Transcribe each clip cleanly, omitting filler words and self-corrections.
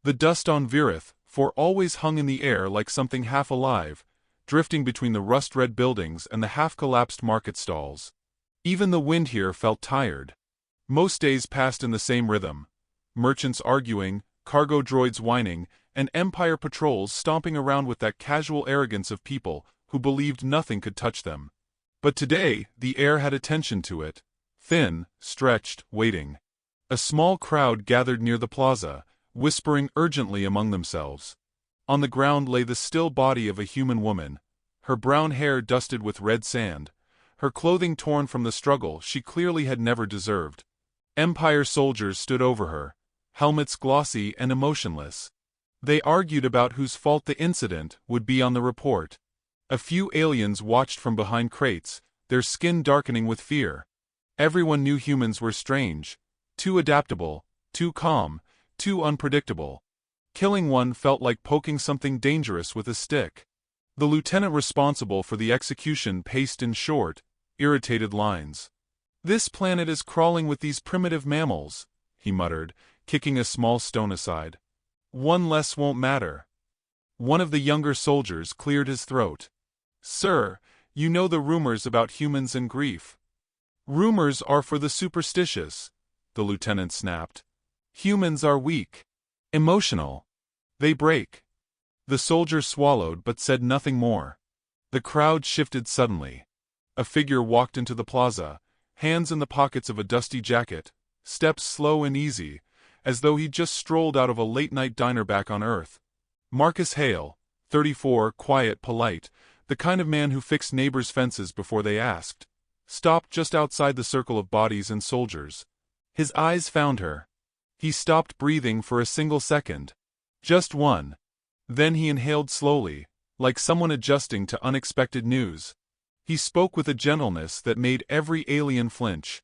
The dust on Virith, for always hung in the air like something half alive, drifting between the rust-red buildings and the half-collapsed market stalls. Even the wind here felt tired. Most days passed in the same rhythm. Merchants arguing, cargo droids whining, and Empire patrols stomping around with that casual arrogance of people who believed nothing could touch them. But today, the air had a tension to it. Thin, stretched, waiting. A small crowd gathered near the plaza, whispering urgently among themselves. On the ground lay the still body of a human woman, her brown hair dusted with red sand, her clothing torn from the struggle she clearly had never deserved. Empire soldiers stood over her, helmets glossy and emotionless. They argued about whose fault the incident would be on the report. A few aliens watched from behind crates, their skin darkening with fear. Everyone knew humans were strange, too adaptable, too calm, too unpredictable. Killing one felt like poking something dangerous with a stick. The lieutenant responsible for the execution paced in short, irritated lines. "This planet is crawling with these primitive mammals," he muttered, kicking a small stone aside. "One less won't matter." One of the younger soldiers cleared his throat. "Sir, you know the rumors about humans and grief." "Rumors are for the superstitious," the lieutenant snapped. "Humans are weak. Emotional. They break." The soldier swallowed but said nothing more. The crowd shifted suddenly. A figure walked into the plaza, hands in the pockets of a dusty jacket, steps slow and easy, as though he'd just strolled out of a late-night diner back on Earth. Marcus Hale, 34, quiet, polite, the kind of man who fixed neighbors' fences before they asked, stopped just outside the circle of bodies and soldiers. His eyes found her. He stopped breathing for a single second. Just one. Then he inhaled slowly, like someone adjusting to unexpected news. He spoke with a gentleness that made every alien flinch.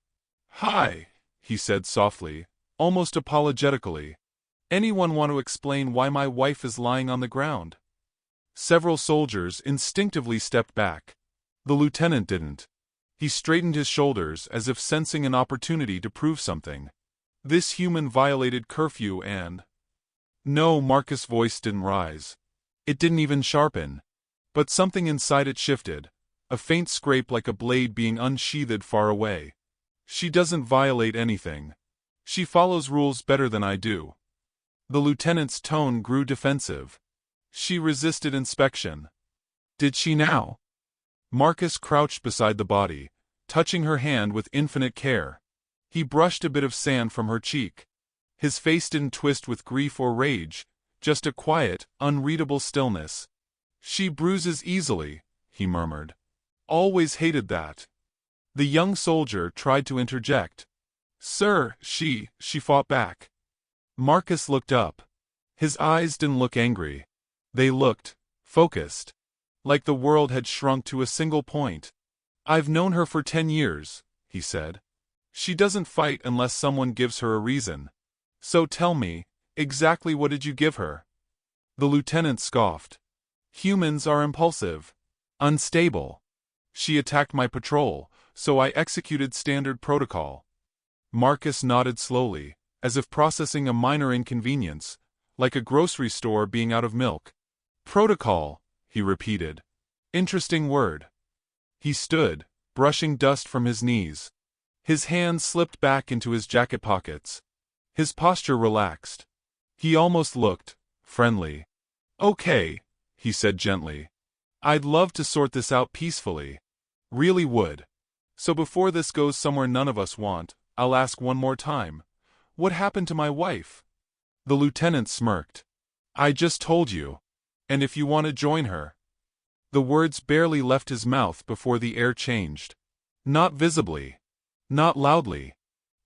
"Hi," he said softly, almost apologetically. "Anyone want to explain why my wife is lying on the ground?" Several soldiers instinctively stepped back. The lieutenant didn't. He straightened his shoulders as if sensing an opportunity to prove something. This human violated curfew and... No, Marcus' voice didn't rise. It didn't even sharpen. But something inside it shifted, a faint scrape like a blade being unsheathed far away. "She doesn't violate anything. She follows rules better than I do." The lieutenant's tone grew defensive. "She resisted inspection." "Did she now?" Marcus crouched beside the body, touching her hand with infinite care. He brushed a bit of sand from her cheek. His face didn't twist with grief or rage, just a quiet, unreadable stillness. "She bruises easily," he murmured. "Always hated that." The young soldier tried to interject. "Sir, she fought back." Marcus looked up. His eyes didn't look angry. They looked focused. Like the world had shrunk to a single point. "I've known her for 10 years, he said. "She doesn't fight unless someone gives her a reason. So tell me, exactly what did you give her?" The lieutenant scoffed. "Humans are impulsive. Unstable. She attacked my patrol, so I executed standard protocol." Marcus nodded slowly, as if processing a minor inconvenience, like a grocery store being out of milk. "Protocol," he repeated. "Interesting word." He stood, brushing dust from his knees. His hands slipped back into his jacket pockets. His posture relaxed. He almost looked friendly. "Okay," he said gently. "I'd love to sort this out peacefully. Really would. So before this goes somewhere none of us want, I'll ask one more time. What happened to my wife?" The lieutenant smirked. "I just told you. And if you want to join her." The words barely left his mouth before the air changed. Not visibly. Not loudly.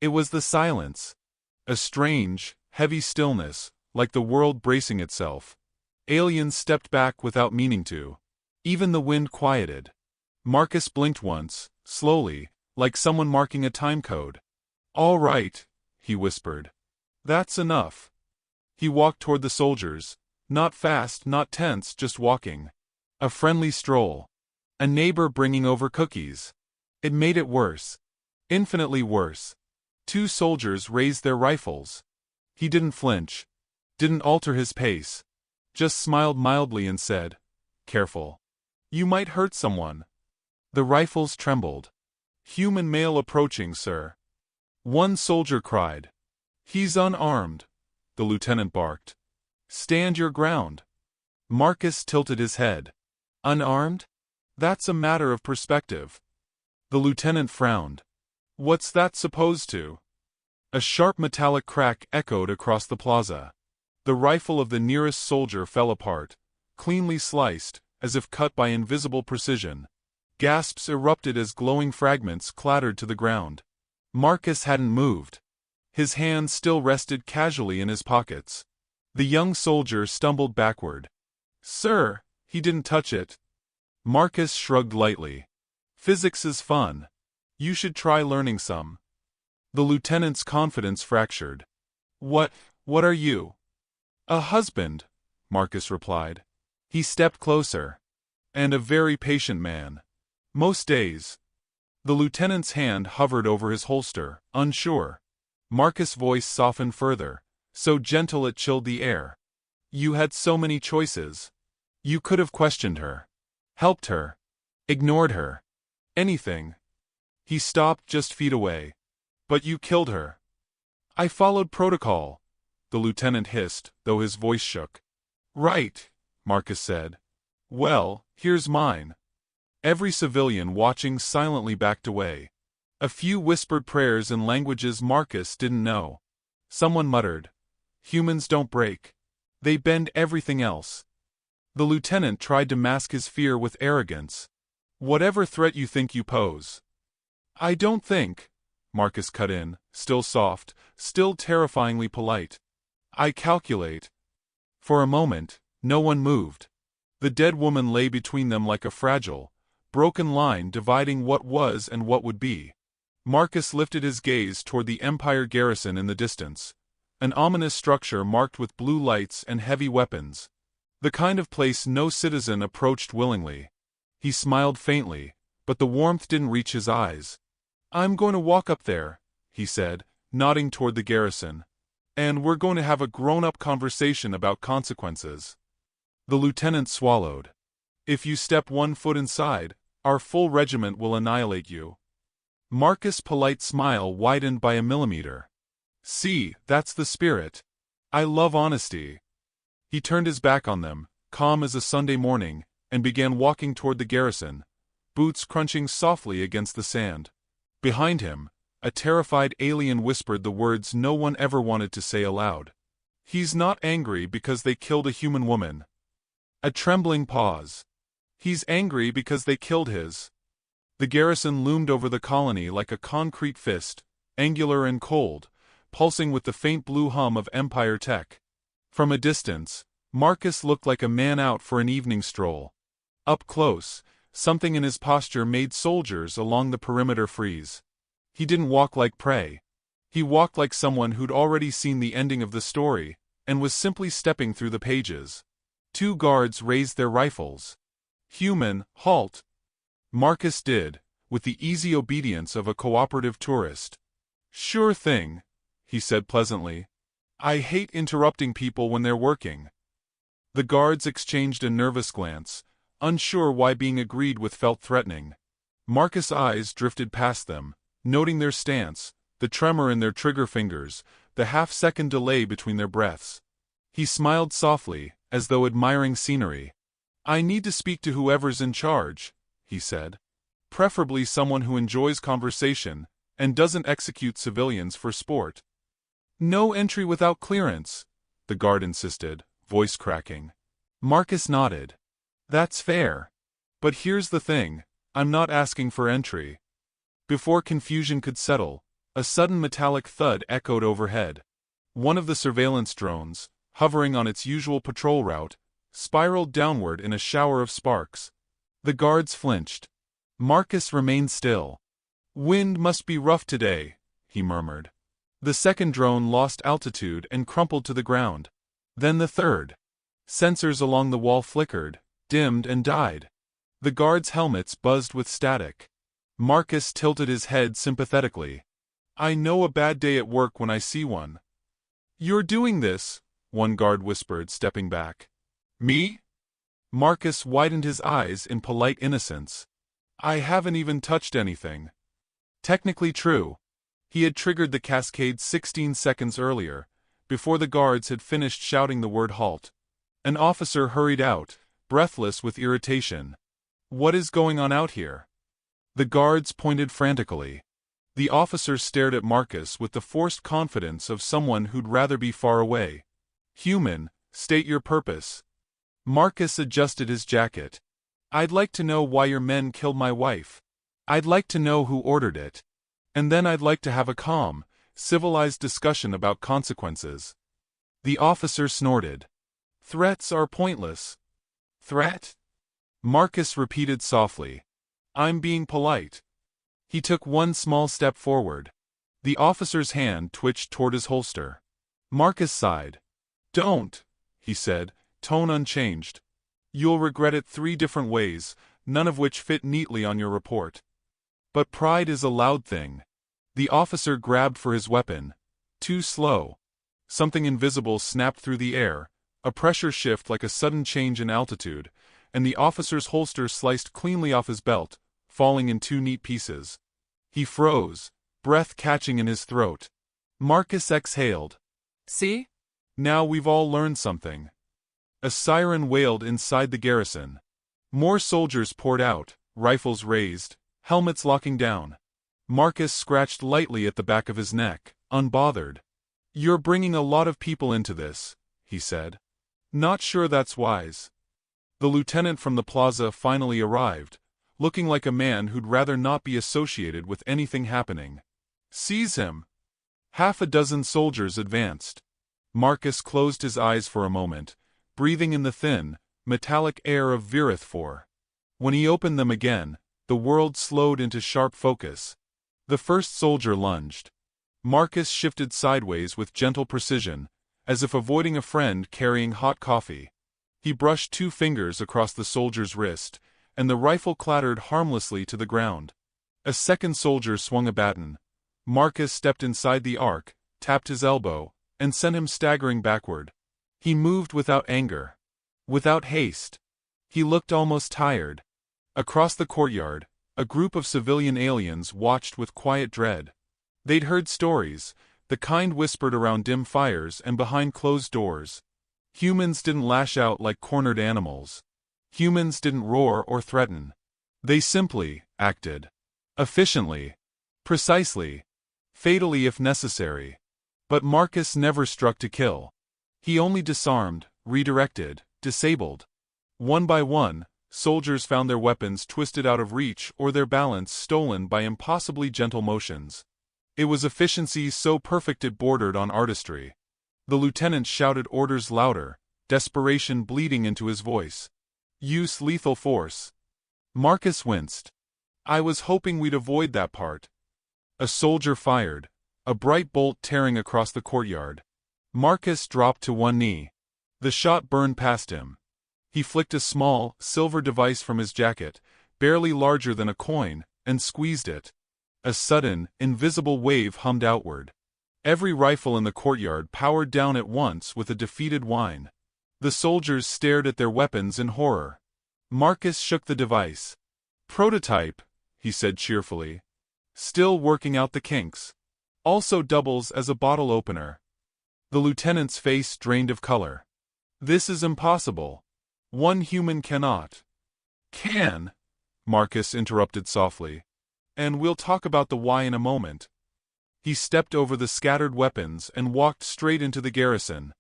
It was the silence. A strange, heavy stillness, like the world bracing itself. Aliens stepped back without meaning to. Even the wind quieted. Marcus blinked once, slowly, like someone marking a time code. "All right," he whispered. "That's enough." He walked toward the soldiers, not fast, not tense, just walking. A friendly stroll. A neighbor bringing over cookies. It made it worse. Infinitely worse. 2 soldiers raised their rifles. He didn't flinch. didn't alter his pace. Just smiled mildly and said, "Careful. You might hurt someone." The rifles trembled. "Human male approaching, sir." One soldier cried. "He's unarmed," the lieutenant barked. "Stand your ground." Marcus tilted his head. "Unarmed? That's a matter of perspective." The lieutenant frowned. "What's that supposed to?" A sharp metallic crack echoed across the plaza. The rifle of the nearest soldier fell apart, cleanly sliced, as if cut by invisible precision. Gasps erupted as glowing fragments clattered to the ground. Marcus hadn't moved. His hands still rested casually in his pockets. The young soldier stumbled backward. "Sir, he didn't touch it." Marcus shrugged lightly. "Physics is fun. You should try learning some." The lieutenant's confidence fractured. What are you?" "A husband," Marcus replied. He stepped closer. "And a very patient man. Most days." The lieutenant's hand hovered over his holster, unsure. Marcus' voice softened further, so gentle it chilled the air. "You had so many choices. You could have questioned her. Helped her. Ignored her. Anything." He stopped just feet away. "But you killed her." "I followed protocol," the lieutenant hissed, though his voice shook. "Right," Marcus said. "Well, here's mine." Every civilian watching silently backed away. A few whispered prayers in languages Marcus didn't know. Someone muttered, "Humans don't break. They bend everything else." The lieutenant tried to mask his fear with arrogance. "Whatever threat you think you pose." "I don't think," Marcus cut in, still soft, still terrifyingly polite. "I calculate." For a moment, no one moved. The dead woman lay between them like a fragile, broken line dividing what was and what would be. Marcus lifted his gaze toward the Empire garrison in the distance, an ominous structure marked with blue lights and heavy weapons. The kind of place no citizen approached willingly. He smiled faintly, but the warmth didn't reach his eyes. "I'm going to walk up there," he said, nodding toward the garrison. "And we're going to have a grown-up conversation about consequences." The lieutenant swallowed. "If you step 1 foot inside, our full regiment will annihilate you." Marcus' polite smile widened by a millimeter. "See, that's the spirit. I love honesty." He turned his back on them, calm as a Sunday morning, and began walking toward the garrison, boots crunching softly against the sand. Behind him, a terrified alien whispered the words no one ever wanted to say aloud. "He's not angry because they killed a human woman." A trembling pause. "He's angry because they killed his." The garrison loomed over the colony like a concrete fist, angular and cold, pulsing with the faint blue hum of Empire tech. From a distance, Marcus looked like a man out for an evening stroll. Up close, something in his posture made soldiers along the perimeter freeze. He didn't walk like prey. He walked like someone who'd already seen the ending of the story, and was simply stepping through the pages. 2 guards raised their rifles. "Human, halt." Marcus did, with the easy obedience of a cooperative tourist. "Sure thing," he said pleasantly. "I hate interrupting people when they're working." The guards exchanged a nervous glance, unsure why being agreed with felt threatening. Marcus' eyes drifted past them, noting their stance, the tremor in their trigger fingers, the half-second delay between their breaths. He smiled softly, as though admiring scenery. "I need to speak to whoever's in charge," he said. "Preferably someone who enjoys conversation and doesn't execute civilians for sport." "No entry without clearance," the guard insisted, voice cracking. Marcus nodded. "That's fair. But here's the thing, I'm not asking for entry." Before confusion could settle, a sudden metallic thud echoed overhead. One of the surveillance drones, hovering on its usual patrol route, spiraled downward in a shower of sparks. The guards flinched. Marcus remained still. "Wind must be rough today," he murmured. The second drone lost altitude and crumpled to the ground. Then the third. Sensors along the wall flickered, dimmed and died. The guards' helmets buzzed with static. Marcus tilted his head sympathetically. "I know a bad day at work when I see one." "You're doing this," one guard whispered, stepping back. Me? Marcus widened his eyes in polite innocence. I haven't even touched anything. Technically true. He had triggered the cascade 16 seconds earlier, before the guards had finished shouting the word halt. An officer hurried out, breathless with irritation. What is going on out here? The guards pointed frantically. The officer stared at Marcus with the forced confidence of someone who'd rather be far away. Human, state your purpose. Marcus adjusted his jacket. I'd like to know why your men killed my wife. I'd like to know who ordered it. And then I'd like to have a calm, civilized discussion about consequences. The officer snorted. Threats are pointless. Threat? Marcus repeated softly. I'm being polite. He took one small step forward. The officer's hand twitched toward his holster. Marcus sighed. Don't, he said, tone unchanged. You'll regret it 3 different ways, none of which fit neatly on your report. But pride is a loud thing. The officer grabbed for his weapon. Too slow. Something invisible snapped through the air, a pressure shift like a sudden change in altitude, and the officer's holster sliced cleanly off his belt, falling in 2 neat pieces. He froze, breath catching in his throat. Marcus exhaled. See? Now we've all learned something. A siren wailed inside the garrison. More soldiers poured out, rifles raised, helmets locking down. Marcus scratched lightly at the back of his neck, unbothered. You're bringing a lot of people into this, he said. Not sure that's wise. The lieutenant from the plaza finally arrived, looking like a man who'd rather not be associated with anything happening. Seize him! 6 soldiers advanced. Marcus closed his eyes for a moment, breathing in the thin, metallic air of Virith. When he opened them again, the world slowed into sharp focus. The first soldier lunged. Marcus shifted sideways with gentle precision, as if avoiding a friend carrying hot coffee. He brushed 2 fingers across the soldier's wrist, and the rifle clattered harmlessly to the ground. A second soldier swung a baton. Marcus stepped inside the arc, tapped his elbow, and sent him staggering backward. He moved without anger. Without haste. He looked almost tired. Across the courtyard, a group of civilian aliens watched with quiet dread. They'd heard stories, the kind whispered around dim fires and behind closed doors. Humans didn't lash out like cornered animals. Humans didn't roar or threaten. They simply acted. Efficiently. Precisely. Fatally if necessary. But Marcus never struck to kill. He only disarmed, redirected, disabled. One by one, soldiers found their weapons twisted out of reach or their balance stolen by impossibly gentle motions. It was efficiency so perfect it bordered on artistry. The lieutenant shouted orders louder, desperation bleeding into his voice. Use lethal force. Marcus winced. I was hoping we'd avoid that part. A soldier fired, a bright bolt tearing across the courtyard. Marcus dropped to one knee. The shot burned past him. He flicked a small, silver device from his jacket, barely larger than a coin, and squeezed it. A sudden, invisible wave hummed outward. Every rifle in the courtyard powered down at once with a defeated whine. The soldiers stared at their weapons in horror. Marcus shook the device. Prototype, he said cheerfully. Still working out the kinks. Also doubles as a bottle opener. The lieutenant's face drained of color. This is impossible. One human cannot. Can, Marcus interrupted softly. And we'll talk about the why in a moment. He stepped over the scattered weapons and walked straight into the garrison.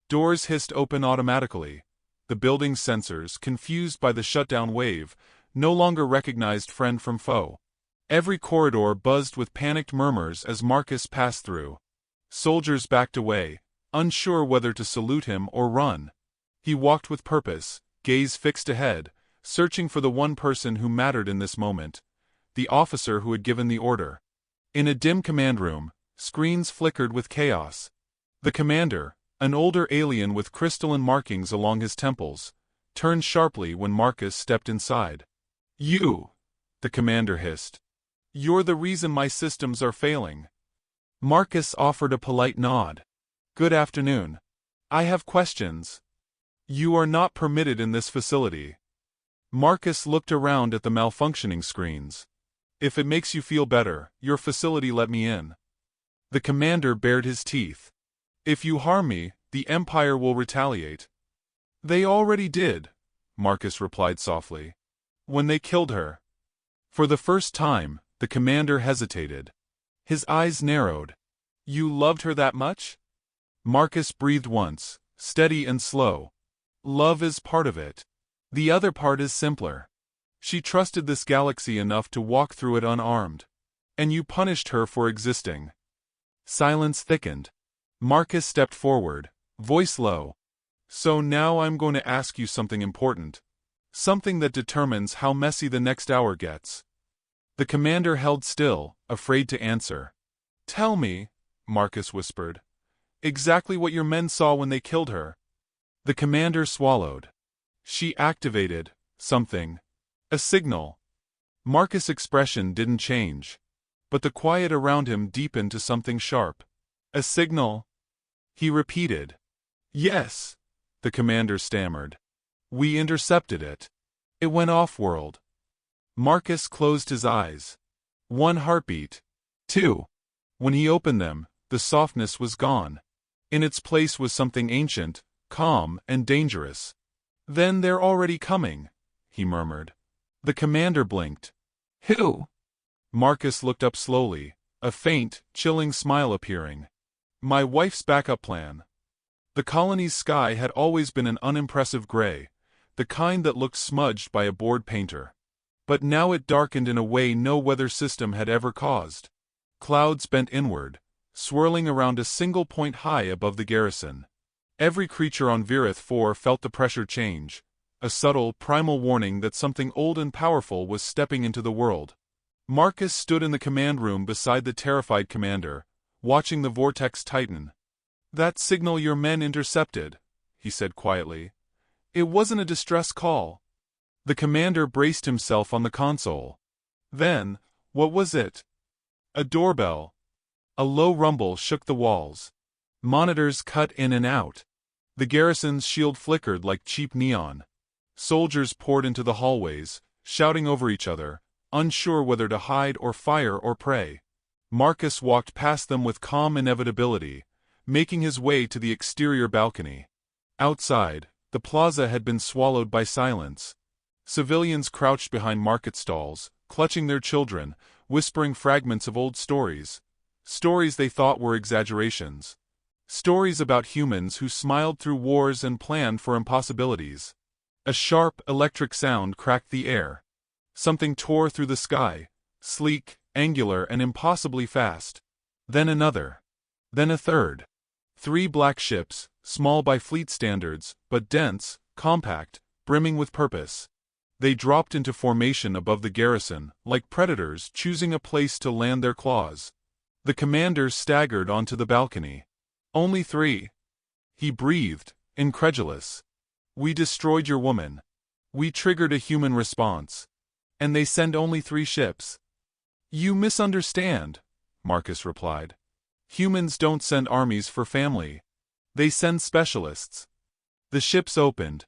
Doors hissed open automatically. The building's sensors, confused by the shutdown wave, no longer recognized friend from foe. Every corridor buzzed with panicked murmurs as Marcus passed through. Soldiers backed away, unsure whether to salute him or run. He walked with purpose, gaze fixed ahead, searching for the one person who mattered in this moment. The officer who had given the order. In a dim command room, screens flickered with chaos. The commander, an older alien with crystalline markings along his temples, turned sharply when Marcus stepped inside. You, the commander hissed. You're the reason my systems are failing. Marcus offered a polite nod. Good afternoon. I have questions. You are not permitted in this facility. Marcus looked around at the malfunctioning screens. If it makes you feel better, your facility let me in. The commander bared his teeth. If you harm me, the Empire will retaliate. They already did, Marcus replied softly. When they killed her. For the first time, the commander hesitated. His eyes narrowed. You loved her that much? Marcus breathed once, steady and slow. Love is part of it. The other part is simpler. She trusted this galaxy enough to walk through it unarmed. And you punished her for existing. Silence thickened. Marcus stepped forward, voice low. So now I'm going to ask you something important. Something that determines how messy the next hour gets. The commander held still, afraid to answer. Tell me, Marcus whispered. Exactly what your men saw when they killed her. The commander swallowed. She activated something. A signal. Marcus' expression didn't change. But the quiet around him deepened to something sharp. A signal? He repeated. Yes, the commander stammered. We intercepted it. It went off-world. Marcus closed his eyes. 1 heartbeat. 2. When he opened them, the softness was gone. In its place was something ancient, calm, and dangerous. Then they're already coming, he murmured. The commander blinked. Who? Marcus looked up slowly, a faint, chilling smile appearing. My wife's backup plan. The colony's sky had always been an unimpressive gray, the kind that looked smudged by a bored painter. But now it darkened in a way no weather system had ever caused. Clouds bent inward, swirling around a single point high above the garrison. Every creature on Virith 4 felt the pressure change, a subtle, primal warning that something old and powerful was stepping into the world. Marcus stood in the command room beside the terrified commander, watching the vortex tighten. That signal your men intercepted, he said quietly. It wasn't a distress call. The commander braced himself on the console. Then, what was it? A doorbell. A low rumble shook the walls. Monitors cut in and out. The garrison's shield flickered like cheap neon. Soldiers poured into the hallways, shouting over each other, unsure whether to hide or fire or pray. Marcus walked past them with calm inevitability, making his way to the exterior balcony. Outside, the plaza had been swallowed by silence. Civilians crouched behind market stalls, clutching their children, whispering fragments of old stories. Stories they thought were exaggerations. Stories about humans who smiled through wars and planned for impossibilities. A sharp, electric sound cracked the air. Something tore through the sky, sleek, angular, and impossibly fast. Then another. Then a third. 3 black ships, small by fleet standards, but dense, compact, brimming with purpose. They dropped into formation above the garrison, like predators choosing a place to land their claws. The commander staggered onto the balcony. Only 3. He breathed, incredulous. We destroyed your woman. We triggered a human response. And they send only 3 ships. You misunderstand, Marcus replied. Humans don't send armies for family. They send specialists. The ships opened.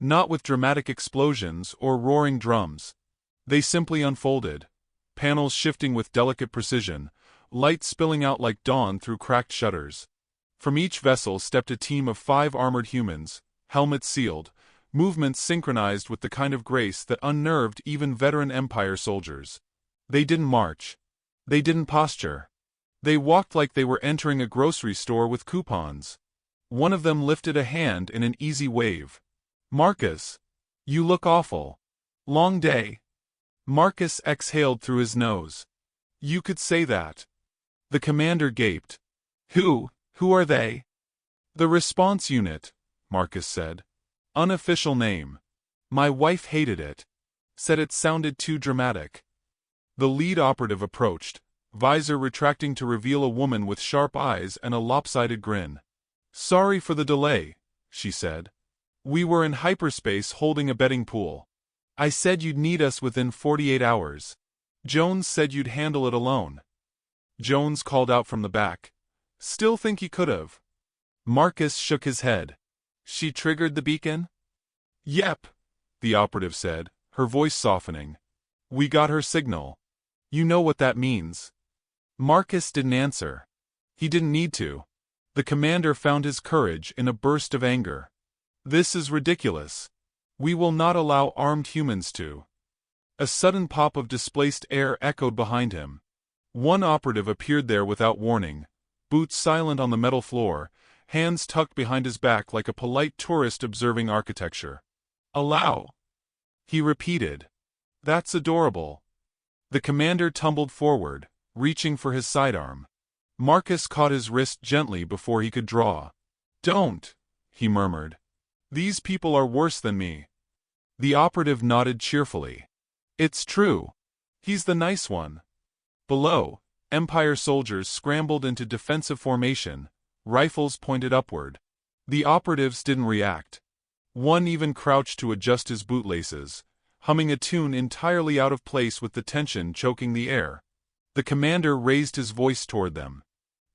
Not with dramatic explosions or roaring drums. They simply unfolded, panels shifting with delicate precision, light spilling out like dawn through cracked shutters. From each vessel stepped a team of 5 armored humans, helmets sealed, movements synchronized with the kind of grace that unnerved even veteran Empire soldiers. They didn't march. They didn't posture. They walked like they were entering a grocery store with coupons. One of them lifted a hand in an easy wave. Marcus, you look awful. Long day. Marcus exhaled through his nose. You could say that. The commander gaped. Who are they? The response unit, Marcus said. Unofficial name. My wife hated it. Said it sounded too dramatic. The lead operative approached, visor retracting to reveal a woman with sharp eyes and a lopsided grin. Sorry for the delay, she said. We were in hyperspace holding a betting pool. I said you'd need us within 48 hours. Jones said you'd handle it alone. Jones called out from the back. Still think he could've. Marcus shook his head. She triggered the beacon? Yep, the operative said, her voice softening. We got her signal. You know what that means. Marcus didn't answer. He didn't need to. The commander found his courage in a burst of anger. This is ridiculous. We will not allow armed humans to. A sudden pop of displaced air echoed behind him. One operative appeared there without warning, boots silent on the metal floor, hands tucked behind his back like a polite tourist observing architecture. Allow. He repeated. That's adorable. The commander tumbled forward, reaching for his sidearm. Marcus caught his wrist gently before he could draw. Don't, he murmured. These people are worse than me. The operative nodded cheerfully. It's true. He's the nice one. Below, Empire soldiers scrambled into defensive formation, rifles pointed upward. The operatives didn't react. One even crouched to adjust his bootlaces, humming a tune entirely out of place with the tension choking the air. The commander raised his voice toward them.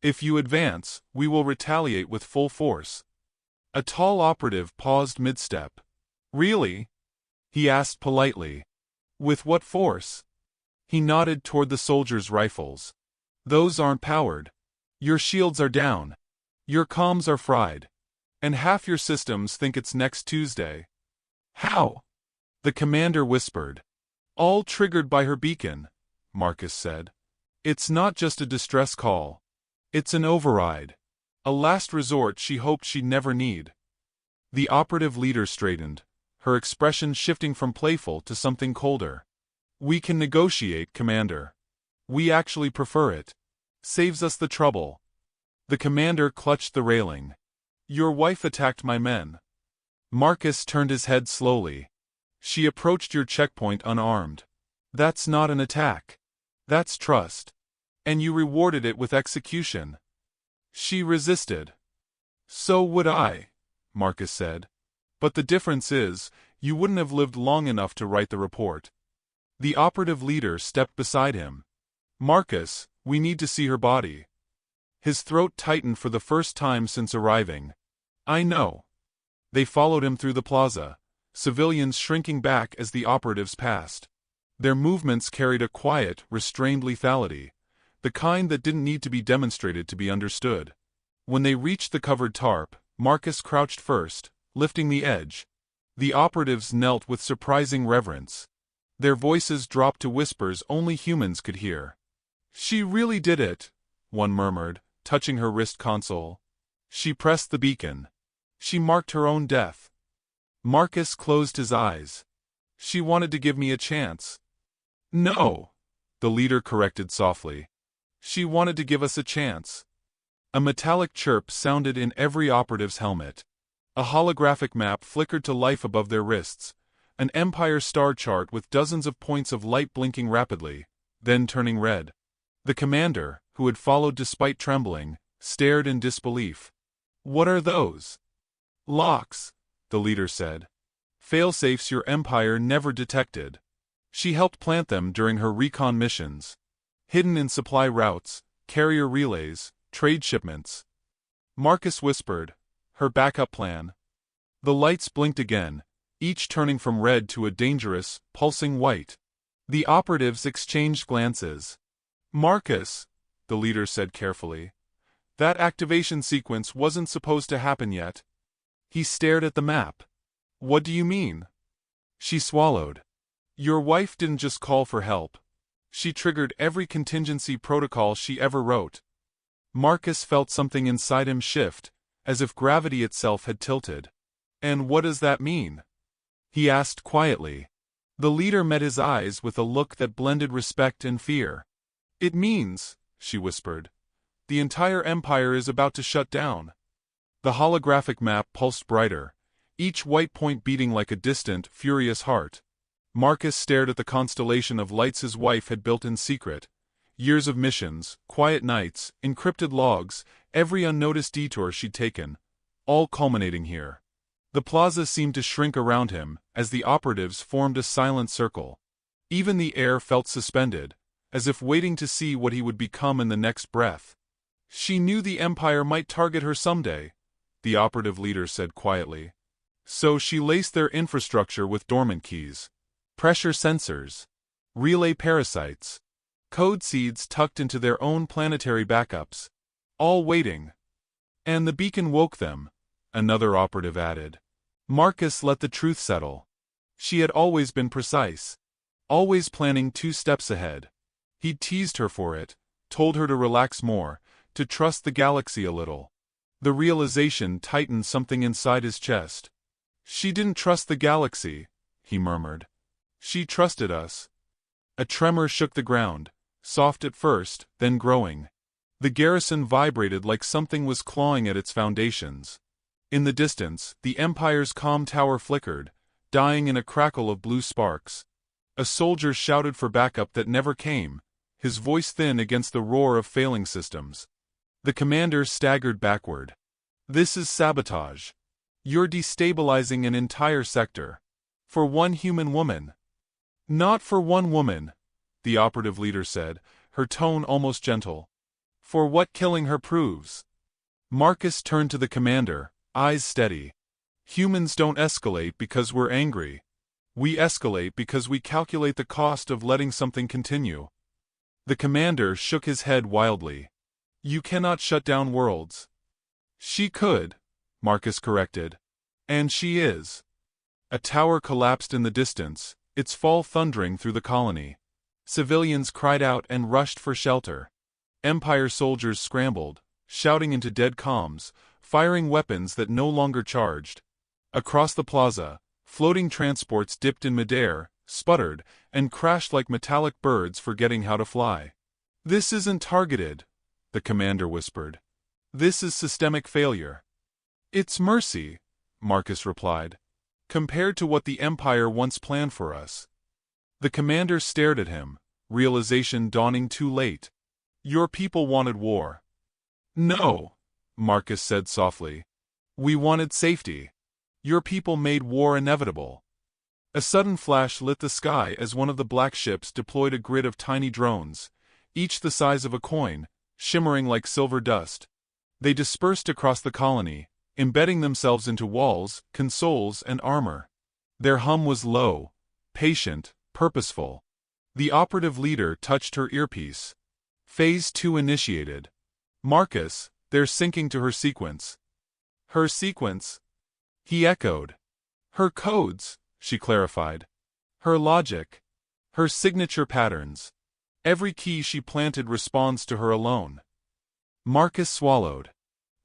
If you advance, we will retaliate with full force. A tall operative paused mid-step. Really? He asked politely. With what force? He nodded toward the soldiers' rifles. Those aren't powered. Your shields are down. Your comms are fried. And half your systems think it's next Tuesday. How? The commander whispered. All triggered by her beacon, Marcus said. It's not just a distress call. It's an override. A last resort she hoped she'd never need. The operative leader straightened, her expression shifting from playful to something colder. We can negotiate, Commander. We actually prefer it. Saves us the trouble. The commander clutched the railing. Your wife attacked my men. Marcus turned his head slowly. She approached your checkpoint unarmed. That's not an attack. That's trust. And you rewarded it with execution. She resisted. So would I, Marcus said. But the difference is, you wouldn't have lived long enough to write the report. The operative leader stepped beside him. Marcus, we need to see her body. His throat tightened for the first time since arriving. I know. They followed him through the plaza, civilians shrinking back as the operatives passed. Their movements carried a quiet, restrained lethality, the kind that didn't need to be demonstrated to be understood. When they reached the covered tarp, Marcus crouched first, lifting the edge. The operatives knelt with surprising reverence. Their voices dropped to whispers only humans could hear. She really did it, one murmured, touching her wrist console. She pressed the beacon. She marked her own death. Marcus closed his eyes. She wanted to give me a chance. No, the leader corrected softly. She wanted to give us a chance. A metallic chirp sounded in every operative's helmet. A holographic map flickered to life above their wrists, an Empire star chart with dozens of points of light blinking rapidly, then turning red. The commander, who had followed despite trembling, stared in disbelief. What are those? Locks, the leader said. Failsafes your Empire never detected. She helped plant them during her recon missions. Hidden in supply routes, carrier relays, trade shipments. Marcus whispered, her backup plan. The lights blinked again, each turning from red to a dangerous, pulsing white. The operatives exchanged glances. Marcus, the leader said carefully. That activation sequence wasn't supposed to happen yet. He stared at the map. What do you mean? She swallowed. Your wife didn't just call for help. She triggered every contingency protocol she ever wrote. Marcus felt something inside him shift, as if gravity itself had tilted. And what does that mean? He asked quietly. The leader met his eyes with a look that blended respect and fear. It means, she whispered, the entire Empire is about to shut down. The holographic map pulsed brighter, each white point beating like a distant, furious heart. Marcus stared at the constellation of lights his wife had built in secret. Years of missions, quiet nights, encrypted logs, every unnoticed detour she'd taken, all culminating here. The plaza seemed to shrink around him, as the operatives formed a silent circle. Even the air felt suspended, as if waiting to see what he would become in the next breath. She knew the Empire might target her someday, the operative leader said quietly. So she laced their infrastructure with dormant keys, pressure sensors, relay parasites, code seeds tucked into their own planetary backups, all waiting. And the beacon woke them, another operative added. Marcus let the truth settle. She had always been precise, always planning 2 steps ahead. He'd teased her for it, told her to relax more, to trust the galaxy a little. The realization tightened something inside his chest. She didn't trust the galaxy, he murmured. She trusted us. A tremor shook the ground, soft at first, then growing. The garrison vibrated like something was clawing at its foundations. In the distance, the Empire's comm tower flickered, dying in a crackle of blue sparks. A soldier shouted for backup that never came, his voice thin against the roar of failing systems. The commander staggered backward. This is sabotage. You're destabilizing an entire sector. For one human woman. Not for one woman, the operative leader said, her tone almost gentle. For what killing her proves. Marcus turned to the commander, eyes steady. Humans don't escalate because we're angry. We escalate because we calculate the cost of letting something continue. The commander shook his head wildly. You cannot shut down worlds. She could, Marcus corrected. And she is. A tower collapsed in the distance, its fall thundering through the colony. Civilians cried out and rushed for shelter. Empire soldiers scrambled, shouting into dead comms, firing weapons that no longer charged. Across the plaza, floating transports dipped in midair, sputtered, and crashed like metallic birds forgetting how to fly. This isn't targeted, the commander whispered. This is systemic failure. It's mercy, Marcus replied, compared to what the Empire once planned for us. The commander stared at him, realization dawning too late. Your people wanted war. No, Marcus said softly. We wanted safety. Your people made war inevitable. A sudden flash lit the sky as one of the black ships deployed a grid of tiny drones, each the size of a coin, shimmering like silver dust. They dispersed across the colony, embedding themselves into walls, consoles, and armor. Their hum was low, patient, purposeful. The operative leader touched her earpiece. Phase 2 initiated. Marcus, they're syncing to her sequence. Her sequence? He echoed. Her codes, she clarified. Her logic. Her signature patterns. Every key she planted responds to her alone. Marcus swallowed.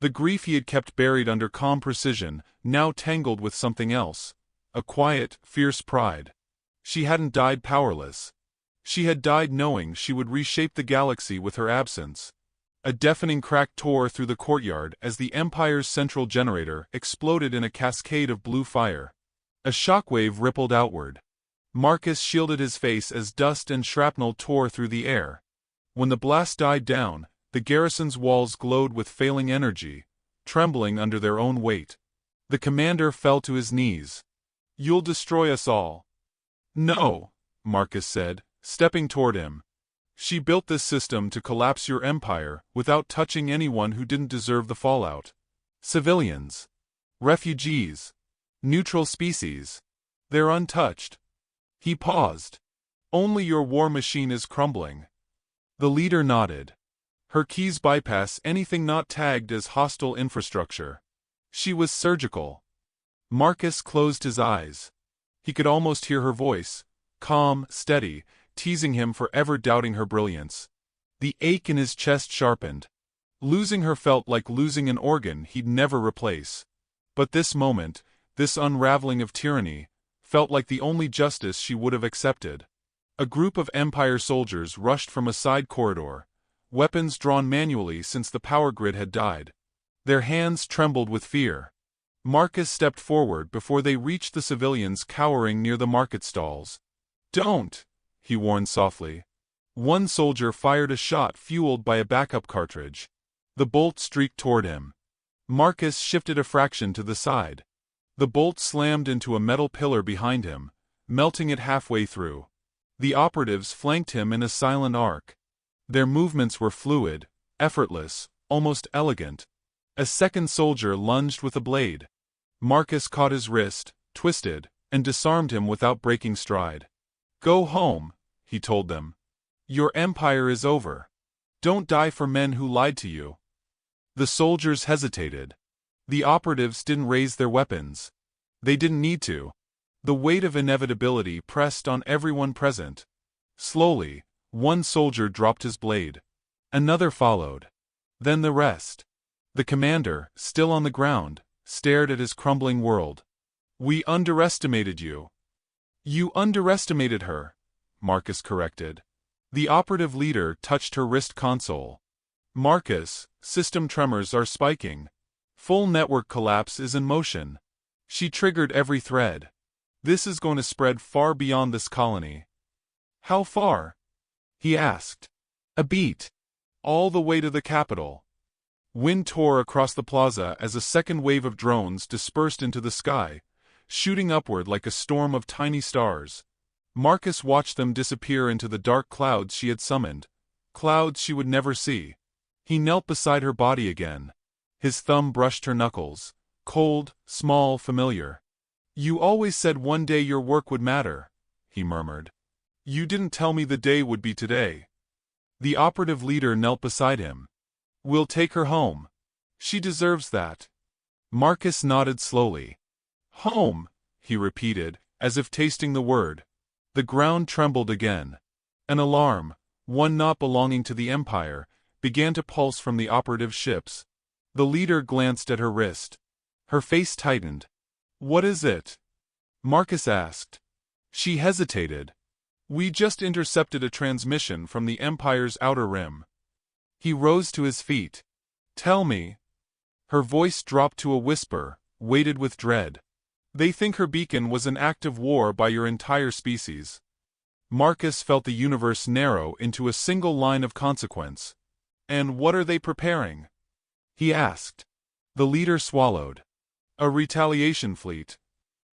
The grief he had kept buried under calm precision now tangled with something else, a quiet, fierce pride. She hadn't died powerless. She had died knowing she would reshape the galaxy with her absence. A deafening crack tore through the courtyard as the Empire's central generator exploded in a cascade of blue fire. A shockwave rippled outward. Marcus shielded his face as dust and shrapnel tore through the air. When the blast died down, the garrison's walls glowed with failing energy, trembling under their own weight. The commander fell to his knees. You'll destroy us all. No, Marcus said, stepping toward him. She built this system to collapse your empire without touching anyone who didn't deserve the fallout. Civilians. Refugees. Neutral species. They're untouched. He paused. Only your war machine is crumbling. The leader nodded. Her keys bypass anything not tagged as hostile infrastructure. She was surgical. Marcus closed his eyes. He could almost hear her voice, calm, steady, teasing him for ever doubting her brilliance. The ache in his chest sharpened. Losing her felt like losing an organ he'd never replace. But this moment, this unraveling of tyranny, felt like the only justice she would have accepted. A group of Empire soldiers rushed from a side corridor, weapons drawn manually since the power grid had died. Their hands trembled with fear. Marcus stepped forward before they reached the civilians cowering near the market stalls. Don't, he warned softly. One soldier fired a shot fueled by a backup cartridge. The bolt streaked toward him. Marcus shifted a fraction to the side. The bolt slammed into a metal pillar behind him, melting it halfway through. The operatives flanked him in a silent arc. Their movements were fluid, effortless, almost elegant. A second soldier lunged with a blade. Marcus caught his wrist, twisted, and disarmed him without breaking stride. "Go home," he told them. "Your empire is over. Don't die for men who lied to you." The soldiers hesitated. The operatives didn't raise their weapons. They didn't need to. The weight of inevitability pressed on everyone present. Slowly, one soldier dropped his blade. Another followed. Then the rest. The commander, still on the ground, stared at his crumbling world. "We underestimated you." "You underestimated her," Marcus corrected. The operative leader touched her wrist console. "Marcus, system tremors are spiking. Full network collapse is in motion." She triggered every thread. "This is going to spread far beyond this colony." "How far?" he asked. "A beat. All the way to the capital." Wind tore across the plaza as a second wave of drones dispersed into the sky, shooting upward like a storm of tiny stars. Marcus watched them disappear into the dark clouds she had summoned, clouds she would never see. He knelt beside her body again. His thumb brushed her knuckles, cold, small, familiar. "You always said one day your work would matter," he murmured. "You didn't tell me the day would be today." The operative leader knelt beside him. "We'll take her home. She deserves that." Marcus nodded slowly. "Home," he repeated, as if tasting the word. The ground trembled again. An alarm, one not belonging to the Empire, began to pulse from the operative ships. The leader glanced at her wrist. Her face tightened. "What is it?" Marcus asked. She hesitated. "We just intercepted a transmission from the Empire's outer rim." He rose to his feet. "Tell me." Her voice dropped to a whisper, weighted with dread. "They think her beacon was an act of war by your entire species." Marcus felt the universe narrow into a single line of consequence. "And what are they preparing?" he asked. The leader swallowed. "A retaliation fleet,"